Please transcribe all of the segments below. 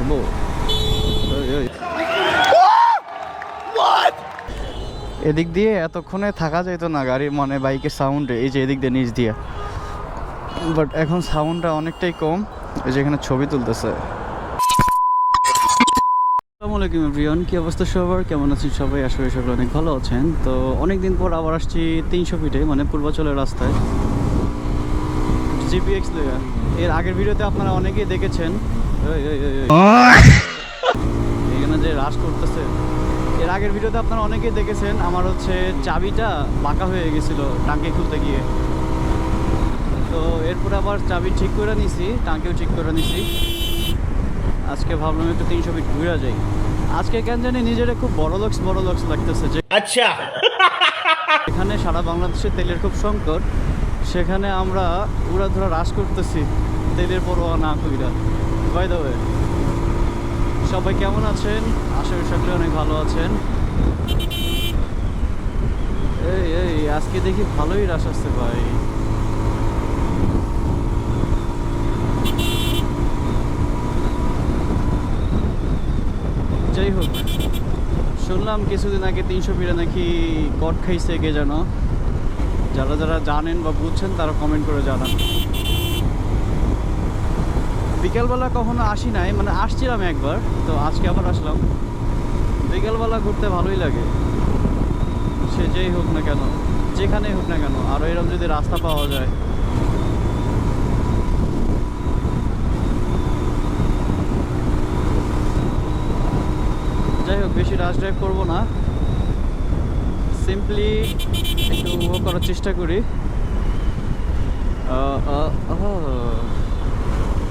ধরবো। এদিক দিয়ে এতক্ষণে থাকা যেত না গাড়ির মানে বাইকের সাউন্ডে, এই যে এদিক দিয়ে নিচ দিয়ে, বাট এখন সাউন্ডটা অনেকটাই কম। এই যে এখানে ছবি তুলতেছে। আসসালামু আলাইকুম এভরিওয়ান, কি অবস্থা সবার, কেমন আছেন সবাই? আশা করি সবাই অনেক ভালো আছেন। তো অনেকদিন পর আবার আসছি 300 ফিটে, মানে পূর্বাচলের রাস্তায় জিপিএক্স লইয়া। এর আগের ভিডিওতে আপনারা অনেকেই দেখেছেন এখানে যে রাশ করতেছে। এর আগের ভিডিওতে আপনারা অনেকেই দেখেছেন আমার হচ্ছে চাবিটা বাঁকা হয়ে গেছিলো টাঙ্কি খুলতে গিয়ে। তো এরপরে আবার চাবি ঠিক করে নিছি, টাঙ্কিও ঠিক করে নিছি। আজকে ভাবলাম একটু 300 ফিট ঘুরে যাই। আজকে কেন জানি নিজেরা খুব বড় লোকস লাগতেছে যে আচ্ছা এখানে সারা বাংলাদেশে তেলের খুব সংকট, সেখানে আমরা উড়াধুরা রাশ করতেছি তেলের পরোয়া না কইরা। বাই দ্য ওয়ে, সবাই কেমন আছেন? আশা করি সকলে অনেক ভালো আছেন। এই আজকে দেখি ভালোই রাশ আসছে ভাই। যাই হোক, শুনলাম কিছুদিন আগে 300 ফিটে নাকি কট খাইছে কে যেন। যারা যারা জানেন বা বুঝছেন তারা কমেন্ট করে জানান। বিকেলবেলা কখনো আসি নাই, মানে আসছিলাম একবার, তো আজকে আবার আসলাম। বিকেলবেলা ঘুরতে ভালোই লাগে, সে যেই হোক না কেন, যেখানেই হোক না কেন, আরও এরকম যদি রাস্তা পাওয়া যায়। যাই হোক, বেশি রাশ ড্রাইভ করবো না, সিম্পলি একটু উপভোগ করার চেষ্টা করি।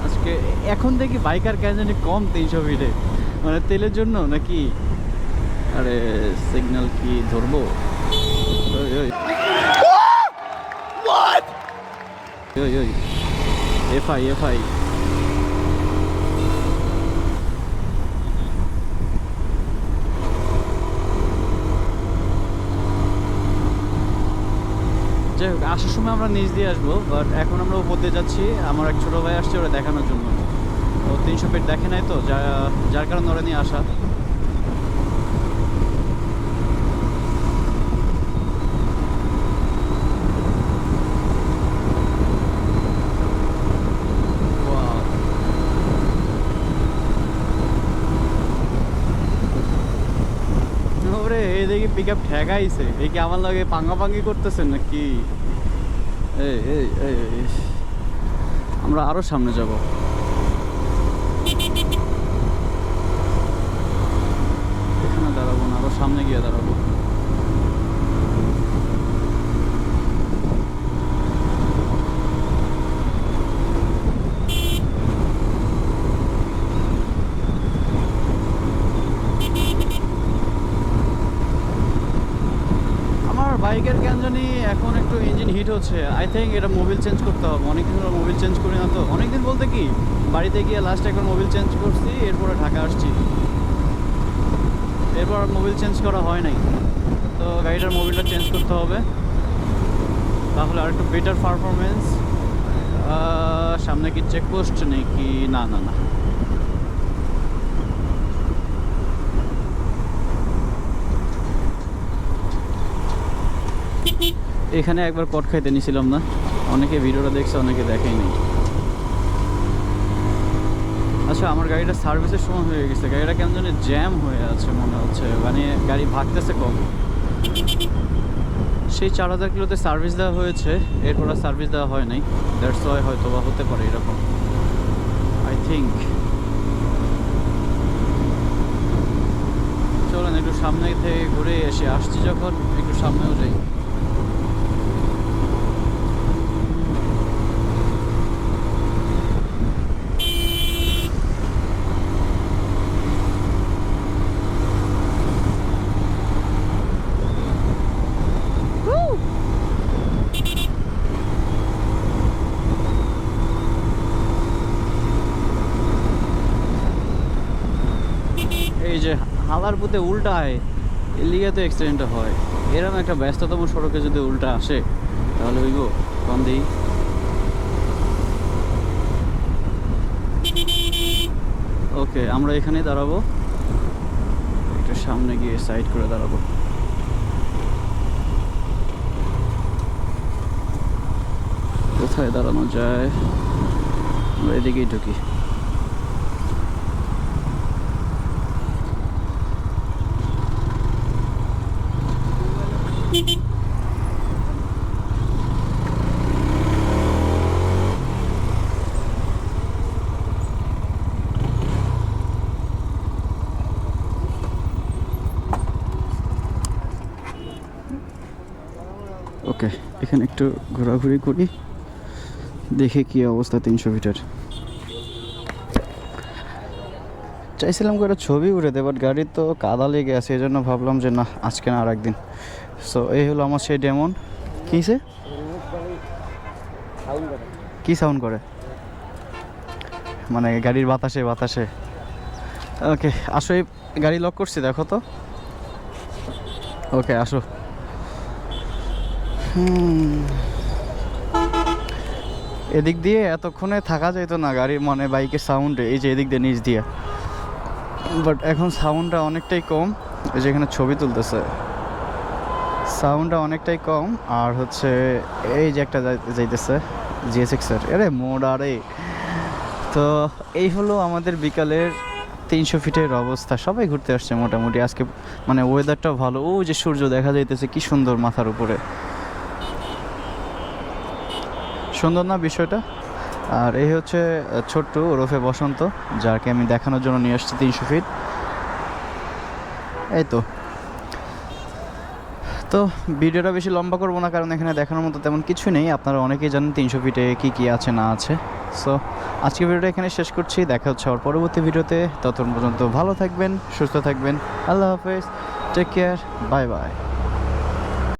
আজকে এখন দেখি বাইকার কেন জানি কম 300 ফিটে, মানে তেলের জন্য নাকি? আরে সিগন্যাল কি ধরবো? এফআই যাই হোক, আসার সময় আমরা নিচ দিয়ে আসবো, বাট এখন আমরা উপর দিয়ে যাচ্ছি। আমার এক ছোটো ভাই আসছে ওরা দেখানোর জন্য। ও 300 ফিট দেখে নাই তো, যার কারণে ওরা নিয়ে আসা। ওরে এই দেখি পিক আপ ঠেকাইছে, এই কি আমার লাগে পাঙ্গাপাঙ্গি করতেছেন নাকি? এই আমরা আরো সামনে যাব। এখানে দাঁড়াবো না, আরো সামনে গিয়ে দাঁড়াবো। বাইকের কেন জানি এখন একটু ইঞ্জিন হিট হচ্ছে। আই থিঙ্ক এটা মোবিল চেঞ্জ করতে হবে। অনেকদিন ধরে মোবিল চেঞ্জ করি না তো, অনেকদিন বলতে কি বাড়িতে গিয়ে লাস্ট একবার মোবিল চেঞ্জ করছি, এরপরে ঢাকা আসছি, এরপর মোবিল চেঞ্জ করা হয় নাই। তো গাড়িটার মোবিলটা চেঞ্জ করতে হবে, তাহলে আর একটু বেটার পারফরমেন্স। সামনে কি চেকপোস্ট নেই কি? না না না, এখানে একবার কট খাইতে নিয়েছিলাম না? অনেকে ভিডিওটা দেখছে, অনেকে দেখেনি। আচ্ছা, আমার গাড়িটা সার্ভিসের সময় হয়ে গেছে, গাড়িটা কেমন জানি জ্যাম হয়ে আছে মনে হচ্ছে, মানে গাড়ি ভাগতেছে কম। সেই 4000 কিলোতে সার্ভিস দেওয়া হয়েছে, এরপর আর সার্ভিস দেওয়া হয় নাই। দ্যাটস ওয়াই হয়তো বা হতে পারে এরকম, আই থিঙ্ক। চলেন একটু সামনে থেকে ঘুরে এসে, আসছি যখন একটু সামনেও যাই। এই যে হালার পুঁতে উল্টায়, এর লিগে তো অ্যাক্সিডেন্টটা হয়। এরকম একটা ব্যস্ততম সড়কে যদি উল্টা আসে তাহলে হইব কম দিই। ও ওকে, আমরা এখানেই দাঁড়াবো, একটু সামনে গিয়ে সাইড করে দাঁড়াবো। কোথায় দাঁড়ানো যায়? আমরা এদিকেই ঢুকি। ওকে, এখানে একটু ঘোরাঘুরি করি, দেখে কি অবস্থা 300 ফিটের। চাইছিলাম করে ছবি উঠাতে, বাট গাড়ির তো কাদা লেগে আছে, এই জন্য ভাবলাম যে না, আজকে না আর একদিন। সো এই হলো আমার সেই ডেমন। কিসে কি সাউন্ড করে? মানে গাড়ির বাতাসে বাতাসে। ওকে, আসো, এই গাড়ি লক করছি, দেখো তো। ওকে, আসো। এদিক দিয়ে এতক্ষণে থাকা যেত না গাড়ির, মানে বাইকের সাউন্ডে, এই যে এদিক দিয়ে নিচ দিয়ে। বাট এখন সাউন্ডটা অনেকটাই কম, এই যে এখানে ছবি তুলতেছে, সাউন্ডটা অনেকটাই কম। আর হচ্ছে এই যে একটা যাইতেছে GSX-এর, আরে মোড, আরে। তো এই হলো আমাদের বিকালের 300 ফিটের অবস্থা। সবাই ঘুরতে আসছে মোটামুটি আজকে, মানে ওয়েদারটাও ভালো। ও যে সূর্য দেখা যাইতেছে কি সুন্দর মাথার উপরে, সুন্দর না বিষয়টা? আর এই হচ্ছে ছোট্ট ওরফে বসন্ত, যাকে আমি দেখানোর জন্য নিয়ে আসছি 300 ফিট। এই তো তো ভিডিওটা বেশি লম্বা করবো না, কারণ এখানে দেখানোর মতো তেমন কিছু নেই। আপনারা অনেকেই জানেন 300 ফিটে কী কী আছে না আছে। সো আজকে ভিডিওটা এখানে শেষ করছি, দেখা হচ্ছে আবার পরবর্তী ভিডিওতে। ততক্ষণ পর্যন্ত ভালো থাকবেন, সুস্থ থাকবেন। আল্লাহ হাফেজ, টেক কেয়ার, বাই বাই।